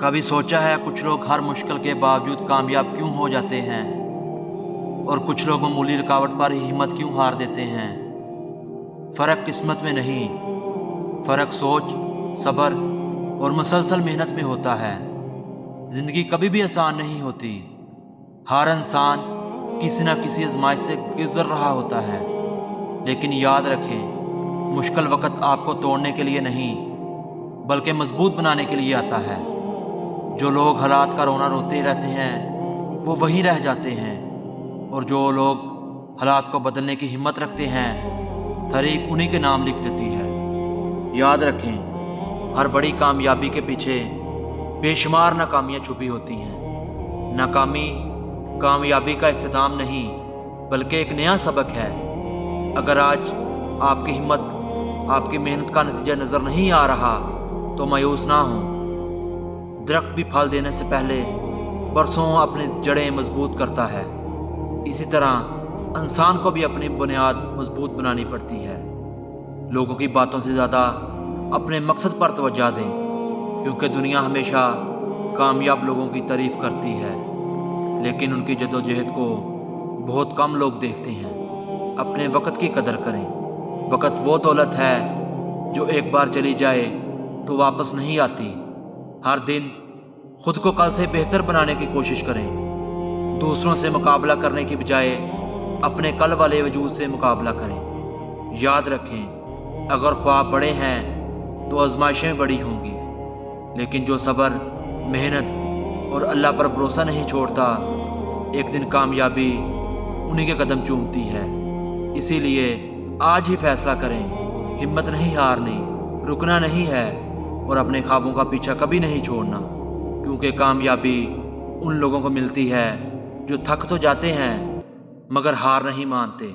कभी सोचा है कुछ लोग हर मुश्किल के बावजूद कामयाब क्यों हो जाते हैं और कुछ लोग मामूली रुकावट पर ही हिम्मत क्यों हार देते हैं। फ़र्क किस्मत में नहीं, फ़र्क सोच, सब्र और मुसलसल मेहनत में होता है। ज़िंदगी कभी भी आसान नहीं होती। हर इंसान किसी न किसी आजमाइश से गुजर रहा होता है, लेकिन याद रखें, मुश्किल वक्त आपको तोड़ने के लिए नहीं बल्कि मजबूत बनाने के लिए आता है। जो लोग हालात का रोना रोते रहते हैं वो वहीं रह जाते हैं, और जो लोग हालात को बदलने की हिम्मत रखते हैं तारीख उन्हीं के नाम लिख देती है। याद रखें, हर बड़ी कामयाबी के पीछे बेशुमार नाकामियाँ छुपी होती हैं। नाकामी कामयाबी का इख्तिताम नहीं बल्कि एक नया सबक है। अगर आज आपकी हिम्मत, आपकी मेहनत का नतीजा नज़र नहीं आ रहा तो मायूस ना हो। दरख्त भी फल देने से पहले बरसों अपनी जड़ें मजबूत करता है। इसी तरह इंसान को भी अपनी बुनियाद मजबूत बनानी पड़ती है। लोगों की बातों से ज़्यादा अपने मकसद पर तवज्जो दें, क्योंकि दुनिया हमेशा कामयाब लोगों की तारीफ़ करती है, लेकिन उनकी जद्दोजहद को बहुत कम लोग देखते हैं। अपने वक्त की कदर करें। वक्त वो दौलत है जो एक बार चली जाए तो वापस नहीं आती। हर दिन खुद को कल से बेहतर बनाने की कोशिश करें। दूसरों से मुकाबला करने की बजाय अपने कल वाले वजूद से मुकाबला करें। याद रखें, अगर ख्वाब बड़े हैं तो आजमाइशें बड़ी होंगी, लेकिन जो सब्र, मेहनत और अल्लाह पर भरोसा नहीं छोड़ता, एक दिन कामयाबी उन्हीं के कदम चूमती है। इसीलिए आज ही फैसला करें, हिम्मत नहीं हारनी, रुकना नहीं है और अपने ख्वाबों का पीछा कभी नहीं छोड़ना, क्योंकि कामयाबी उन लोगों को मिलती है जो थक तो जाते हैं मगर हार नहीं मानते।